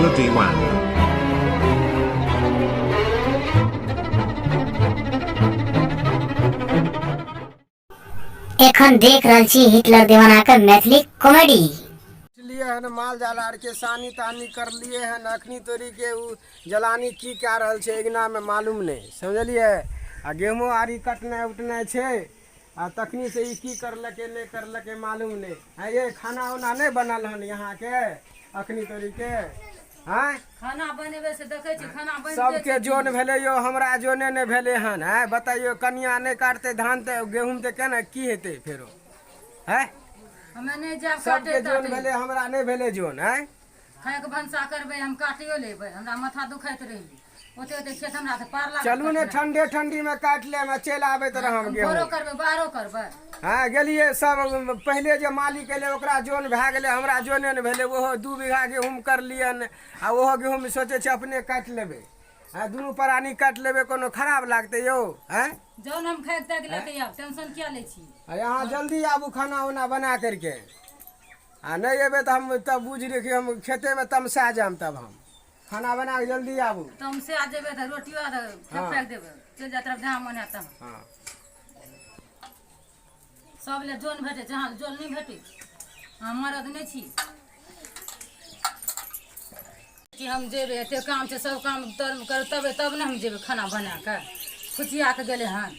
Bloody One. एखन देख रहल छी हिटलर दीवाना के मैथिली कॉमेडी। लिए हन माल जाल आर के सानी तानी कर लिए हन अखनी तोरी के जलानी की क्या रहल छे इगना में मालूम नहीं समझलिए। आ गेहूं आरी कटना उठना छे आ तखनी से ई की करलके नहीं करलके मालूम नहीं है। ये खाना उना नहीं बनल हन यहाँ के अखनी तोरी के हैं खाना बनेबे से देखे छी खाना बन सबके जोन भेले यो हमरा जोने नहीं भेले हन है। बताइयो कनिया नहीं काटते धान ते गेहूं ते केना की हेते फेरो है। हमें नहीं जाब सबके काटे जोन भेले हमरा नहीं भेले जोन है। खाए के भंसा करबे हम काटियो लेबे हमरा माथा दुखाइत रही ओते ओते खेत हमरा से पार लाग चलू ने ठंडे ठंडी में काट ले में चल आबे त हम गेहूं बोरो करबे बारो करबे। हां गेलिए सब पहले जे मालिक एले ओकरा जोन भए गेले हमरा जोने न भेले ओहो 2 बीघा गेहूं कर लियन आ ओहो गेहूं में सोचे छ अपने काट लेबे। हां दुनु प्राणी काट लेबे कोनो खराब लागते यो हैं। जौन हम खाए तक लेके आब टेंशन क्या ले छी। यहां जल्दी आबू खाना उना बना करके आ नहीं एबे त हम तब बुझ रे कि हम खेते में तमसा जाम तब हम खाना बना के जल्दी आबू। तुम से आ जेबे त रोटियो आ फेंक देबे चल जा तरफ जहां मन है तहां। हां सब ले जोन भेटे जहां जोन नहीं भेटे हम मरद नहीं छी कि हम जेबे एते काम से सब काम कर तब न हम जेबे खाना बना के खुचिया के गेले हन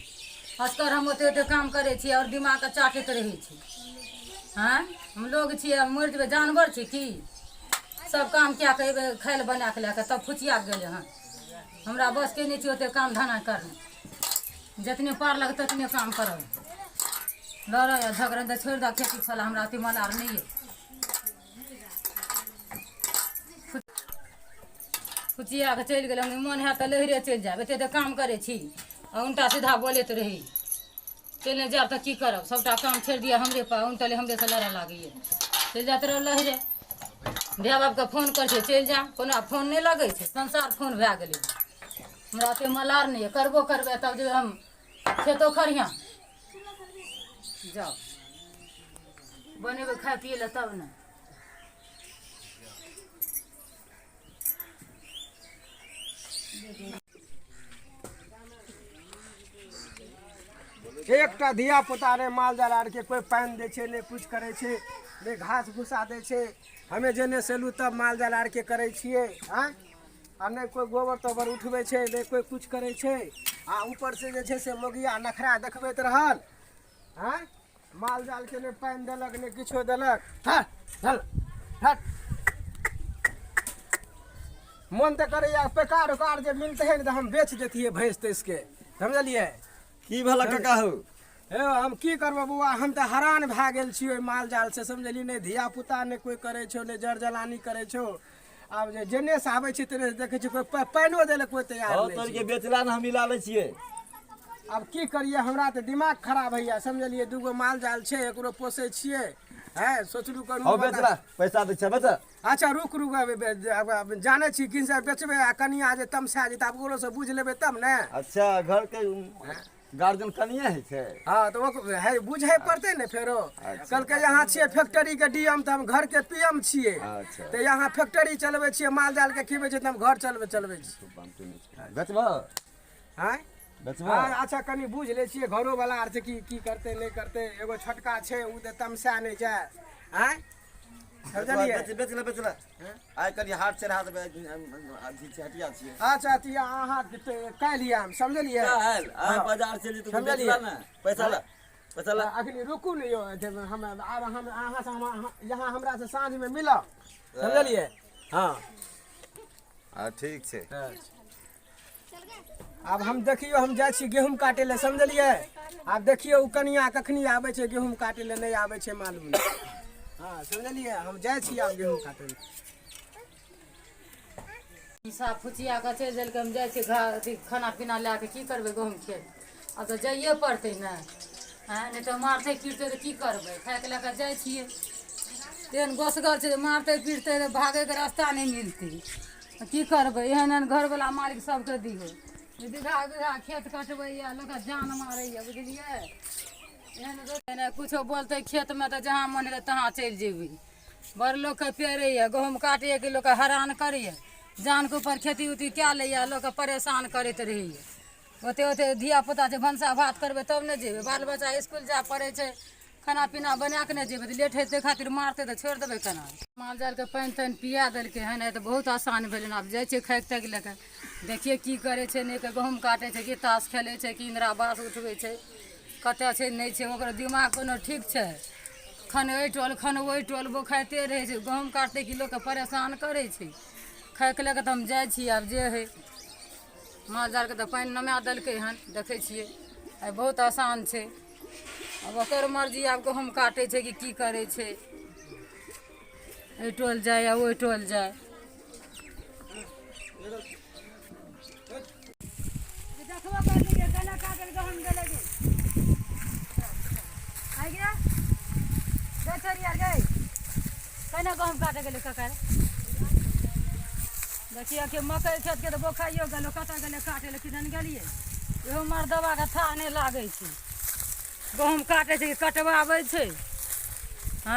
अस्कर हम ओते ओते काम करे छी और दिमाग के चाटैत रहे छी। हाँ हम लोग छी मर जेबे जानवर छी की सब काम क्या कहबे खाइल बना के लेके तब खुचिया गेले हन हमरा बस के नहीं छी ओते काम धना करने जितने पार लगे ततने काम करब लड़ झगड़ा दे छोड़ दा खेती फला हमरा अति मलार नहीं है। खुचिया के चल गेल मन है तो लहरे चल जाब एते तो काम करे छी उनटा सीधा बोलते रही चल नहीं जाब तो की करब सबटा काम छोड़ दिया हमरे पर उनटले हमरे से लड़ा लागिए चल जात रह लहरे भैया बाप का फोन कर चल जा कोनो फोन नहीं लगे संसार फोन भए गेले हमरा अते मलार नहीं है करबो करबे तब जो हम खेतो खरिया जाओ बनेबे खाए पिए ले तब न। एकटा धिया पुता रे माल जाल आर के कोई पानी दे छे ने कुछ करे छे ने घास भूसा दे छे हमें जेने सेलू तब माल जाल आर के करे छिए हां आ ने कोई गोबर तोबर उठबे छे ने कोई कुछ करे छे आ ऊपर से जे छे से मोगिया नखरा देखबैत रहल हां माल जाल के ने पानी देलक ने किछो देलक चल हट मन त करे या बेकार उकार जे मिलते है न हम बेच देतिए भैंस तो इसके समझलिए की भला काका हो हे हम की करबो बुआ हम त हैरान भए गेल छी ओइ माल जाल से समझली ने धिया पुता ने कोई करे छो ने जर जलानी करे छो अब जे जेने से आबै छी तेने देखे छी कोई पानियो देले कोई तैयार और नहीं तोर के बेचला न हम मिला ले छिए। अब की करिए हमरा त दिमाग खराब हैया समझलिए दूगो माल जाल छे एकरो पोसे छिए है सोचलू करू हो बेचला पैसा दे छै बता। अच्छा रुक रुक अब जाने छी किन से बेचबे आ कनिया जे तमसा जे तब ओकरो से बुझ लेबे तब ने। अच्छा घर के गार्जियन कनिया है छै हाँ तो है बुझे पड़ते ने फेरो कल के यहाँ छिए फैक्ट्री के डीएम तो हम घर के पीएम छिए तो यहाँ फैक्ट्री चलबे छिए माल जाल के खिबे छै त हम घर चलबे छी बेचबा हैं बेचबा। अच्छा कनी बुझ ले छिए घरो वाला आर से की करते नहीं करते एगो छोटका छे उ त तमसा नहीं जाए हैं समझलिए। बेचला बेचला आइ कनी हाट से हाथ हटिया छिए। अच्छा तिया अहाँ कालिया हम समझलिए आ बाजार से तू बेचला न पैसा ला पैसा ला अखनी रुकू ने यो हम आब हम अहाँ से यहाँ हमरा से साँझ में मिलब समझलिए। हाँ हां ठीक छै अब हम देखियो हम जाय छी गेहूं काटे ले समझलिए। अब देखियो उ कनिया कखनी आबै छै गेहूं काटे ले नहीं आबै छै मालूम नहीं। हाँ समझलिए हम जाय छी अब गेहूं काटे ले साफ फुचिया के चल जल के हम जाय छी घर खाना पीना ला के की करबे गहूम खेत अब तो जाइए पड़ते न हैं नहीं तो मारते पीटते तो की करबे खाए के लेके जाय छिए तेन गोसगर छै मारते पीटते तो भागे के रास्ता नहीं मिलते की करबे एहन घर वाला मालिक सबके दिहो बीघा बीघा खेत कटबै या लोग जान मारैया बुझलिए एहन कुछो बोलते खेत में तो जहाँ मन है तहाँ चल जेबी बड़ लोग के पेरैए गहूँम काटैए कि लोग के हैरान करैए जान के ऊपर खेती उती कए लैए लोग के परेशान करैत रहैए ओते ओते धियापुता छै भनसा भात करबै तब ने जेबै बाल बच्चा इसकुल जाय पड़ै छै खाना पीना बना के नहि जेबै तऽ लेट हेतै खातिर मारतै तऽ छोड़ि देबै केना माल जालके पानि तानि पिया देलकै हन तऽ बहुत आसान भेलै आब जाइ छै खाइक ताकि लए कऽ देखिए की करै छै नहि तऽ गहूँम काटै छै कि ताश खेलै छै कि इन्दिरा आवास उठबै छै कतऽ छै नहि छै ओकर दिमाग कोनो ठीक छै खन एहि टोल खन ओहि टोल बोखाइते रहै छै गहूँम काटतै कि लोकके परेशान करै छै खाइके लए कऽ तऽ हम जाइ छी आब जे हइ माल जालके तऽ पानि नमाय देलकै हन देखै छियै आइ बहुत आसान छै अब ओकर मर्जी आब गहूँम काटै छै कि की करै छै एहि टोल जाय या ओहि टोल जाय देखबो करली जे केना काटल गहूँम गेलै गे आइ गे गै छोड़िया गै केना गहूँम काटे गेलै ककर देखिए कि मकइ खेतके तऽ बोखाइयो गेलो कतऽ गेलै काटै लए किदन गेलियै इहो मर्दबाके थाह नहि लागै छै गहूँम काटै छै कि कटबाबै छै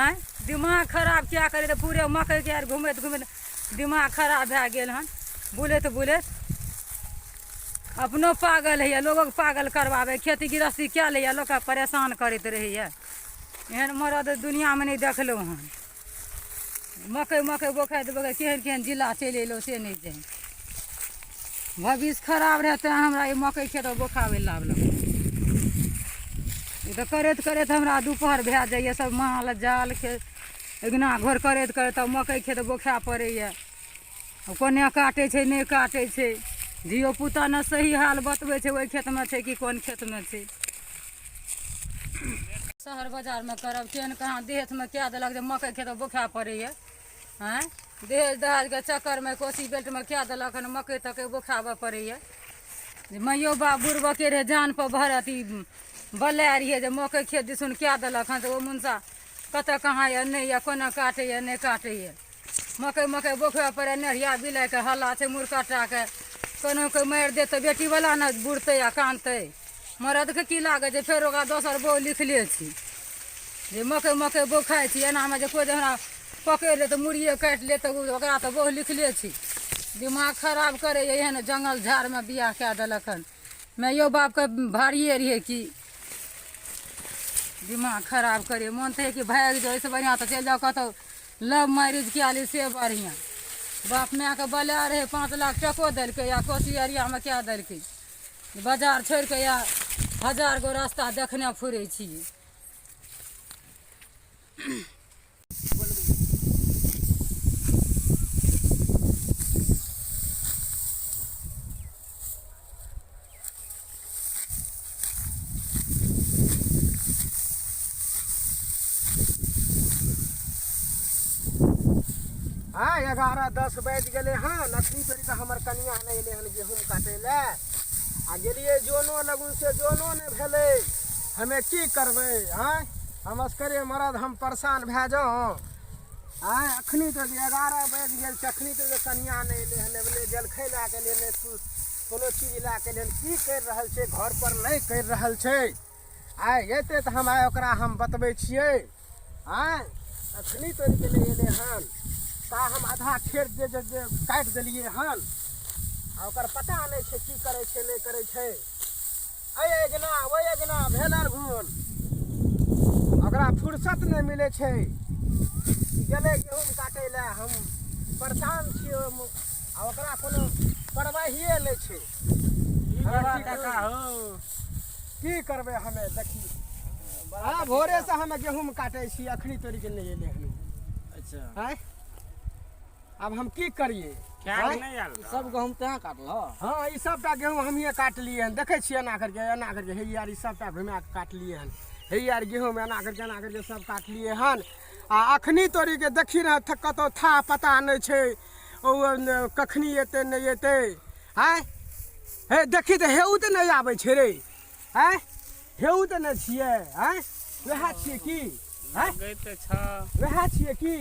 आँय दिमाग खराब क्या करे तऽ पूरे मकइके आर घुमैत घुमैत दिमाग खराब भए गेल हन बुलैत बुलैत अपनो पागल होइए लोगोके पागल करबाबै खेती गृहस्थी कए लैए लोकके परेशान करैत रहैए एहन मरद दुनियामे नहि देखलहुँ हन मकइ बोखाइत बोखाइत केहन केहन जिला चलि अयलहुँ से नहि जानि भविष्य खराब रहै तेँ हमरा ई मकइ खेत बोखाबै लाबलक ई तऽ करैत करैत हमरा दुपहर भए जाइए सब माल जाल अङ्गना घर करैत करैत तब मकइ खेत बोखाए पड़ैए कोने काटै छै नहि काटै छै धियो पुता ने सही हाल बतबै छै ओहि खेतमे छै कि कोन खेतमे छै शहर बाजारमे करब केहन कहाँ देहमे कए देलक जे मकइ खेत बोखाए पड़ैए आँय दहेज दहाजके चक्करमे कोसी बेल्टमे कए देलक हन मकइ तकइ बोखाबऽ पड़ैए जे माइयो बाप बुढ़बके रहै जानपर भर अथी बलाए रहियै जे मकइ खेत दिसुन कए देलक हन तऽ ओ मुनसा कतऽ कहाँ यऽ नहि यऽ कोना काटैए नहि काटैए मकइ बोखबऽ पड़ै नेढ़िया बिलाइके हल्ला छै मुरकट्टाके कोनो कोइ मारि देत तऽ बेटीवला ने बुढ़तै आ कानतै मरदके की लागै छै फेर ओकरा दोसर बहु लिखले छी जे मकइ बोखाइ छी एनामे जे कोइ जे हमरा पकड़ि ले तऽ मुड़िए काटि ले तऽ ओकरा तऽ बहु लिखले छी दिमाग खराब करैए एहन जङ्गल झाड़मे बियाह कए देलक हन माइयो बापके भारिए रहिए कि दिमाग खराब करिए मोनते कि भागि जाओ एहिसँ बढ़िआँ तऽ चलि जाओ कतहु लव मैरिज कए ली से बढ़िआँ बाप मायके बलाए रहै 5 लाख टको देलकै या कोसी एरियामे कए देलकै बाजार छोड़ि कऽ या 1000 गो रास्ता देखने फुरै छियै हाँ 11-10 बाजि गेलै हन अखनी तरी तऽ हमर कनिया नहि अयलै हन गहूँम काटै लए आ गेलियै जोनो लगुन से जोनो नहि भेलै हमे की करबै आँय हम असकरे मरद हम परेशान भए जाउ आँय अखनी तऽ 11 बाजि गेल छै अखनी तऽ कनिया नहि अयलै हन नहि जलखै लए के लिए नहि कोनो चीज लए के लेल की करि रहल छै घर पर नहि करि रहल छै आइ अयतै तऽ हम आइ ओकरा हम बतबै छियै आँय अखनी तोड़ि के नहि अयलै हन ता हम आधा खेत जे काटि देलियै हन आ ओकर पता नहि छै की करै छै नहि करै छै अय अगना ओहि अगना भेलर घून ओकरा फुर्सत नहि मिलै छै गेलै गहूँम काटै लए हम परेशान छियै आ ओकरा कोनो परवाहिए नहि छै की करबै हमे देखी हाँ भोरे से हमे गहूँम काटै छी अखनी तोड़ि के नहीं अयलै हन अच्छा आँय अब हम की करिए सब गहूँम तेँ काटल हाँ ई सबटा गेहूँ हमिए काटलिए हन देखै छियै एना करके हे यार ई सबटा घुमा के काटलिए हन हे यार गेहूँ एना करके सब काटलिए हन आ अखनी तोड़ी के देखी रह कतौ था पता नहीं छै ओ कखनी एतै नहीं एतै आँय हे देखी तऽ हेउ तऽ नहीं आबै छै रे आँय हेउ तऽ नहीं छियै आँय वएह छियै की आँय वएह छियै की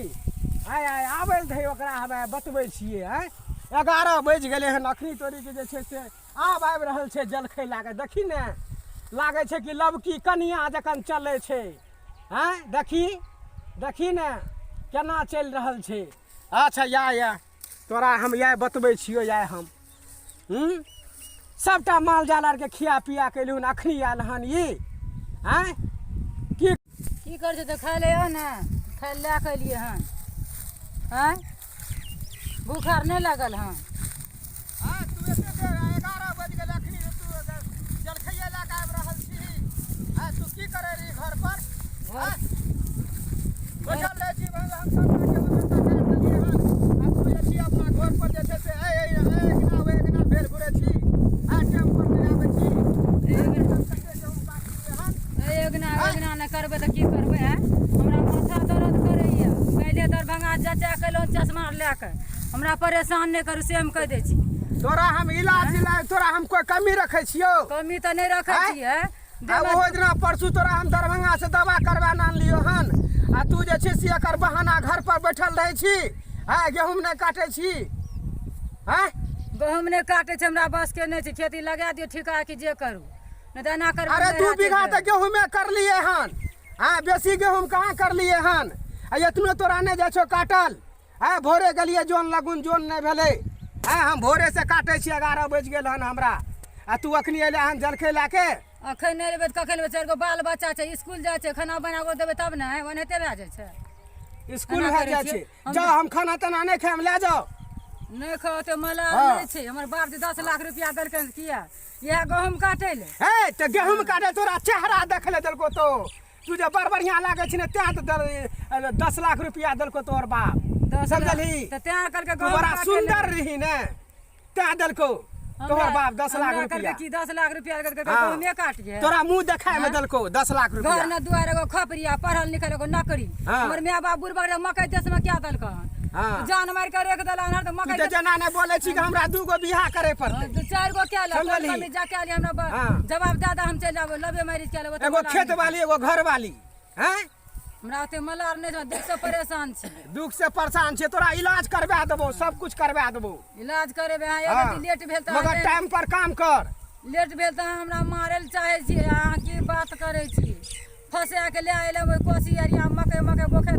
आय आय आबै धै ओकरा हमे बतबै छियै आँय 11 बाजि गेलै हन अखनी तोड़ी के जे छै से आब आबि रहल छै जलखै लए कऽ देखी ने लागै छै कि लबकी कनिया जखन चलै छै आँय देखी ने केना चलि रहल छै। अच्छा या तोरा हम इएह बतबै छियौ, इएह हम सबटा माल जाल आरके खिया पिया के एलहुँ अखनी आयल हन ई। आँय की करै छै तऽ खाय ले ने, खाय लए के एलियै हन। आँय भूख आर नहि लागल हन। तू एते देर 11 बजि गेल अखनी तू जलखैये लए कऽ आबि रहल छी। तू की करे रही घर पर? बैठल रहे छी, हम सब के व्यवस्था कर देलियै हन। अब तू जे छी अपना घर पर जे छै से एकना भेल घुरे छी। टाइम पर नहीं आबै छी। योजना नहि करबै तऽ की करबै? हमरा माथा दर्द करैए। पहिले दरभंगा जचा केलहुँ चश्मा लए कऽ, हमरा परेशान नहि करू से हम कहि दै छी। तोरा हम इलाज तोरा हम कोई कमी रखे छियो? कमी तऽ नहीं रखे छियै। ओहो दिना परसू तोरा हम दरभंगा से दवा करवा आनलियो हन, आ तू जे छै से एकर बहाना घर पर बैठल रहे छी। गेहूँ नहीं काटे छी। गहूँम नहीं काटे छै, हमरा बस के नहीं छै। खेती लगा दियो ठिका कि जे करू, नहीं तो एना करबै। अरे 2 बीघा तो गेहूँ में कर लिए हन। बेसी गेहूँ कहाँ कर लिए हन? इतनो तोरा नहीं जाइ छो काटल। भोरे गलिए जोन लगुन जोन नहीं भेले। हम भोरे से काटे छी, 11 बज गेल हन हमरा। तू अखनी अयले हन जलखै लए के? अखन नहीं लेबै तऽ कखन लेबै? 4 गो बाल बच्चा छै, स्कूल जाइ छै, खाना बना कऽ देबै तब ने ओनाहिते भए जाइ छै। स्कूल भए जाइ छै। जाओ हम खाना तना नहीं खाएम, ले जाओ। नहीं खाओ मला नहीं छै। हमर बाप जी 10 लाख रुपया देलकै किया? यह गहूँम काटे ले। तो गेहूँ काटे तोरा चेहरा देख ले देलको तो तू जे बड़ बढ़िया लागे छै ने, त्या 10 लाख रुपया देलको तोहर बाप। समझली? तू बड़ा सुंदर रही ने, त्या देलको तोहर बाप 10 लाख रुपया। 10 लाख रुपया गहूँमे काट गए। तोरा मुंह देखाय में देलको 10 लाख रुपया। घर न दुआर एगो खपरिया, पढ़ल लिखल एगो नौकरी। हमर माय बाप बुढ़बा मकई देश में क्या देलको? जान मार के रेख देला हन। तो मकई जना नहीं बोले छी कि हमरा 2 गो बियाह करे पड़ते। 4 गो क्या ले? जा के लिए हमरा जवाब दादा हम चल जाबो, लवे मैरिज के लेबो। एगो खेत वाली एगो घर वाली। हमरा ओते मलार नहीं छ, दुख से परेशान छी। दुख से परेशान छे। तोरा इलाज करवा देबो, सब कुछ करवा देबो। इलाज करेबे। यदि लेट भेल त मगर टाइम पर काम कर। लेट भेल त हमरा मारे ल चाहे छी। अहाँ की बात करे छी? फंसा के ले आइले कोसी एरिया मकई बोखैत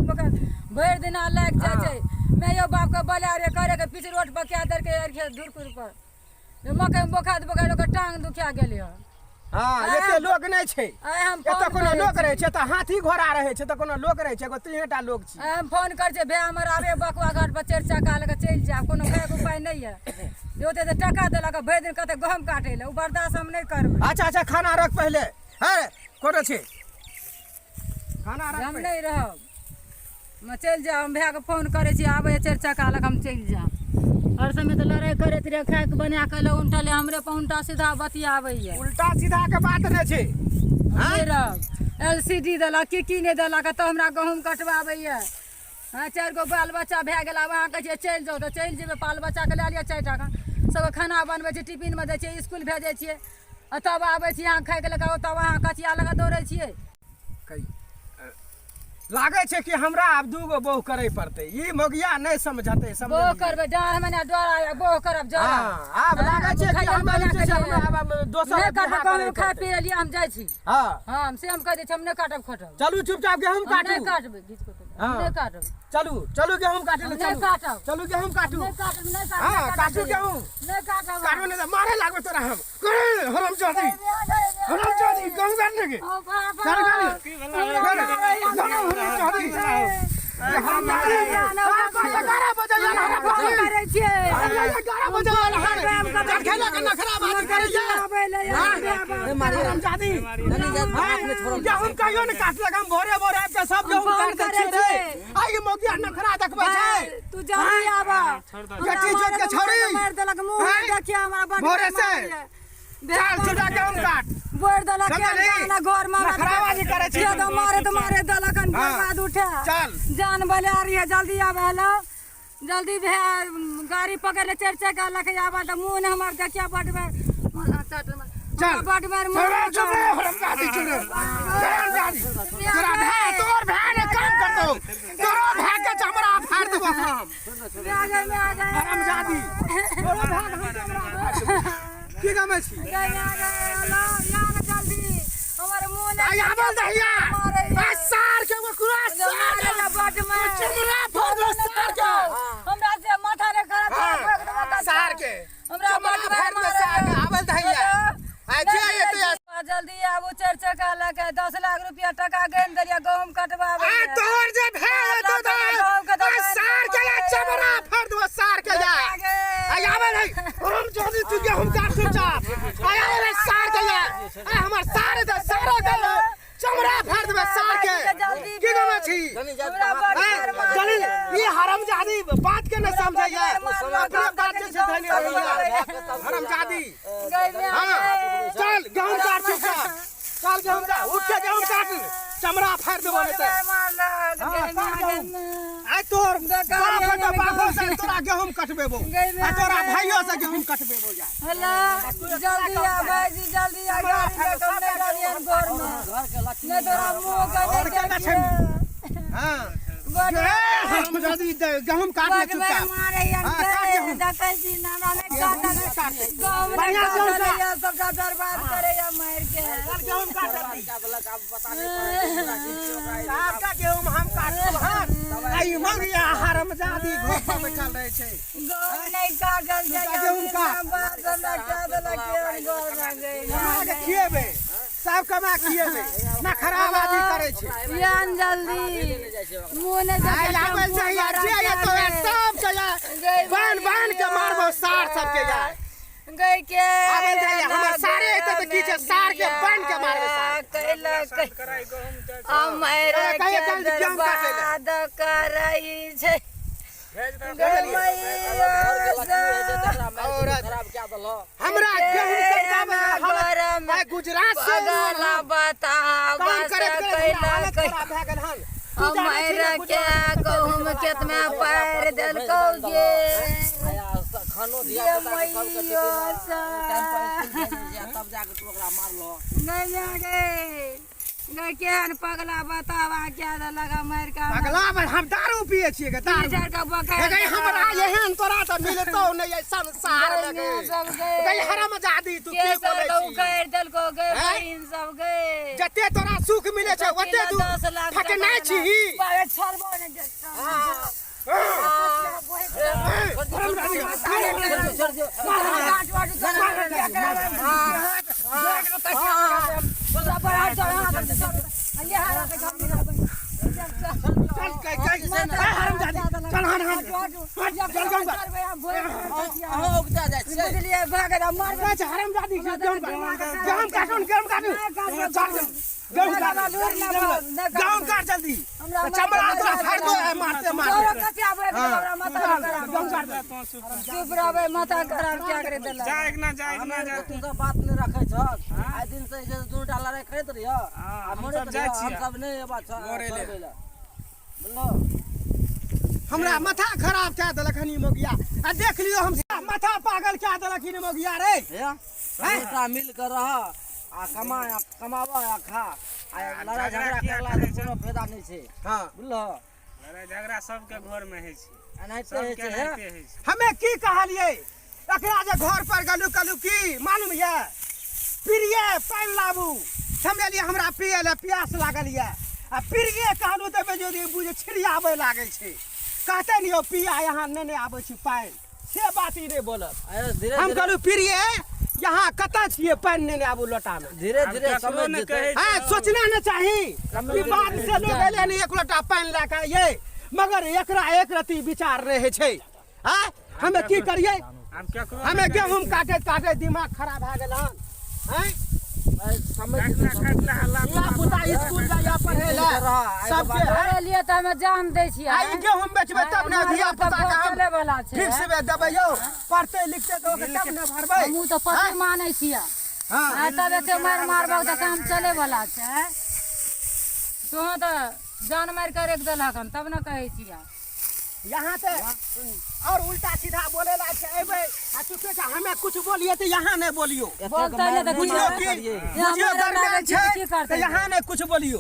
भरि दिना लाग जाय छै। मैयो बाप के बलारे करे के पीछ रोड पर क्या दर के एरखे धुरकुर पर मकई बोखात टांग दुखा गेले। एते लोग नहीं छे। एते कोनो लोग रहे छे त हाथी घोड़ा रहे छे, त कोनो लोग रहे छे, एगो 3टा लोग छी। हम फोन कर छे, भे हमर आबे बकुआ घाट पर 4 चक्का लगे चल जा, कोनो भे उपाय नहीं है। जोते त टका देलक भरि दिन कते गहूम काटे ले, उ बर्दाश्त हम नहीं करब। अच्छा खाना रख पहले। कोनो छे खाना रख। हम नहीं रहब, मैं चल जा। हम भे के फोन करे छी, आबे 4 चक्का लग हम चल जा। हर समय तो लड़ाई करैत रहे, खाए के बना के ले उल्टले हमरे पर उल्टा सीधा बतियाबे। उल्टा सीधा के बात नहीं छे। LCD देलक की नहीं देलक, तो हमरा गहूँम कटवाबे। 4 गो बाल बच्चा भए गेल। अब अहाँ कहे चल जाओ तो चल जेबे। बाल बच्चा के ले लिया 4 टाका, सब खाना बनबे छी, टिफिन में दे छिए, स्कूल भेजे छिए। तब आबे छी यहाँ खाए के लगा, तब अहाँ कचिया लगा दौड़े छिए। लागे छे कि हमरा अब 2 गो बहू करे पड़ते। ई मोगिया नहीं समझते। बहू करबे डांड मने डोरा बहू करब जरा। अब लागे छे कि हम दोसर नहीं काटब, कहूँ खा पी लिए हम जाय छी। हां से हम कह दे छी, हम नहीं काटब खटब। चलू चुपचाप गेहूं काटू। नहीं काटबे, घीच को नहीं काटब। चलू गेहूं काटे ले। नहीं काटब। चलू गेहूं काटू। नहीं काटब, नहीं काटब। हां काटू गेहूं। नहीं काटब। काटू नहीं तो मारे लागो तोरा हम। हराम जादी गेहूं काटने के कर गाली भोरे भोरे सब गेहूं काट दे। आई मोगिया नखरा देखबे छै। तू जल्दी आबा। गटी जोत के छोड़ी मार देलक मुंह में देखिए हमरा बड़ भोरे से चल छुटा गेहूं काट। बोर देलक के घर में नखराबाजी करे छै। तो मारे देलक बर्बाद उठा। चल जान बले आ रही है, जल्दी आबे। हेलो जल्दी भे गाड़ी पकड़ ले 4 चक्का लके आबा। त मुंह ने हमर देखिया बटबे चल बटबे तोरा भाई तोर भाई ने काम करतो। तोरो भाई के चमड़ा फाड़ देबो हम। हराम जादी तोरो भाग हमरा की गमे छी। जल्दी हमर मुंह ने आबल दहिया सार के वो क्रॉस बटबे चमड़ा तू गेहूं काट चुपचाप आया रे सार दे ए हमर सार दे सारा दे चमड़ा फाड़ देबे सार के की गमे छी चल ये हरामजादी बात के न समझैया अपने बात से धनी हरामजादी हां चल गेहूं काट चुपचाप चल गेहूं काट उठ के गेहूं काट चमड़ा फाड़ देबो ने आई तोर बाप से तोरा गेहूं कटबेबो आ तोरा भाइयों से गेहूं कटबेबो जा हला जल्दी आ भाईजी जल्दी आ गाड़ी में कम नहीं रहियन घर में ने तोरा मुंह का नहीं हां हम जल्दी गेहूं काट ले चुपचाप मारे यार देखै छी नाना ने काट बढ़िया से सबका बर्बाद करे या मार के गेहूं काट पता नहीं आपका गेहूं हम काट आई मगिया हरामजादी घर पर बैठल रहे छे गाँव नहीं काटल जाय गेहूं काट बात लगा देला के घर में गई के खिएबे सब कमा खिएबे ना खराबादी करे छे यान जल्दी मुंह ने आवे चाहिए जे तो सब के बांध के मारबो सार सब के जाए गई के आवे जाए हमर सारे तो की छे सार के बांध के मारबे सार कैला हमारे के बर्बाद करई छे हमरा गेहूं कटावे गुजरात से अगला बताओ बस कैला हमारे के गहूं खेत में पैर देलको गे खानो दिया तब जाके तू ओकरा मारलो नहीं केहन पगला बतावा क्या लगा मार का पगला में हम दारू पिए छिए के दारू का बका गई हमरा एहन तोरा त मिलतो नहीं ऐ संसार लगे गई हरामजादी तू की बोलै छी कर देल को गए बहिन सब गए जते तोरा सुख मिले छै ओते तू फक नहीं छी छलबो ने गाँव काट जल्दी चमड़ा तोरा फाड़ दो मारते चुप रहबे माथा खराब क्या करे देला जाए ना तू तो बात नहीं रखे छ आइ दिन से जे दू डाला रे करत रहियो आ मोरे हम सब नहीं ए बात बोलो हमरा माथा खराब क्या देलक हनी मोगिया आ देख लियो हम माथा पागल क्या देलक हनी मोगिया रे हैं मिल कर रहा आ कमावा आ खा आ लड़ाई झगड़ा करला से कोनो फायदा नहीं छे हां बुझलो लड़ाई झगड़ा सबके घर में है छै एनाइते है हमें की कहलिए एकरा जे घर पर गलू कलू की मालूम है प्रिय पाइन लाबू समझलिए हमरा पिए ले प्यास लागल है आ प्रिय कहलू त बेजोरी बुझे छिड़ियाबे लागे छै कहते नहीं हो पिया यहाँ नहीं आबे छी पाइन से बात ही नहीं बोलत हम कहलू प्रिय यहाँ कता छिए पाइन नहीं आबू लोटा में धीरे धीरे समझ जेते हां सोचना न चाही ई बात से लोग एले नहीं एक लोटा पाइन लाके ये मगर एकरा एक रति विचार रहे छै हां हमें की करिए हमें गेहूं काटे दिमाग खराब भ गेल हैं समझ पुता स्कूल जाया पढ़े ला सबके अरे लिए त हमें जान दे छी आई गेहूं बेचबे तब ने धिया पुता के चले वाला छै ठीक से देबै यौ पढ़ते लिखते तो तब ने भरबै हमहु त पति मानै छियै हां तब एते मारबा त काम चले वाला छै तो त जान मार कर एक देलक तब न कहै छियै यहाँ से और उल्टा सीधा बोले ला एबे आ तू के हमें कुछ बोलिए तो यहाँ नहीं बोलियो बोलता नहीं तो बुझियो छै तो यहाँ नहीं कुछ बोलियो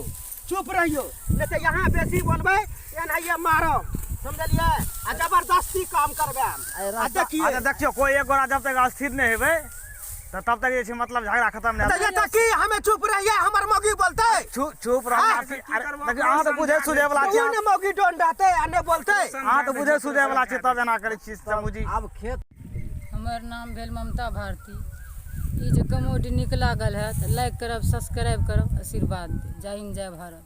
चुप रहियो नहीं तो यहाँ बेसी बोलबे एनाइए मारो समझलिए आ जबरदस्ती काम करबे आ देखिए देखियो कोई एक गोरा जब तक स्थिर नहीं हेबे तो तब तक ये छै मतलब झगड़ा खत्म नहीं तो ये तक की हमें चुप रहिए हमर मौगी बोलते चुप रहना देखियो अहाँ तो बुझे सुझे वाला छी ने मौगी डोन डाते आ ने बोलते अहाँ तो बुझे सुझे वाला छी तब एना करै छी समझी अब खेत हमर नाम भेल ममता भारती ई जे कमोडी नीक लागल है तो लाइक करब सब्सक्राइब करब आशीर्वाद दी जय हिंद जय भारत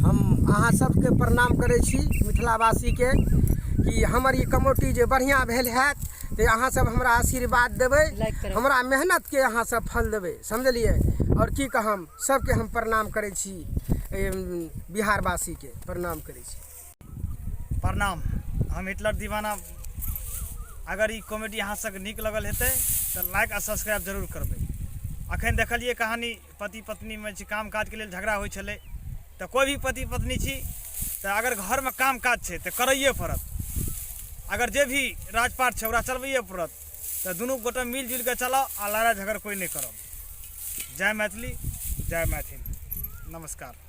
हम अहाँ सबके प्रणाम करै छी मिथिलावासी के कि हमर ई कमोटी जे बढ़िया भेल हैत तो अहाँ सब हमरा आशीर्वाद देबै, लाइक करब। हमरा मेहनत के अहाँ सब फल देबै, समझलिए। और की कहम, सबके हम प्रणाम करै छी, बिहारवासी के प्रणाम करै छी। प्रणाम। हम हिटलर दीवाना। अगर ई कॉमेडी अहाँ सबके नीक लगल हेतै तऽ लाइक आ सब्सक्राइब जरूर करबै। अखन देखलिए कहानी पति पत्नी में काम काज के लेल झगड़ा होइ छलै, तऽ कोई भी पति पत्नी छी तऽ अगर घर में काम काज छै तऽ करैए पड़त। अगर जे भी राजपाट छै ओकरा चलबैए पड़त, तऽ दुनू गोटे मिलजुल के चलाओ आ लड़ाई झगड़ कोई नहीं करब। जय मैथिली, जय मैथिल, नमस्कार।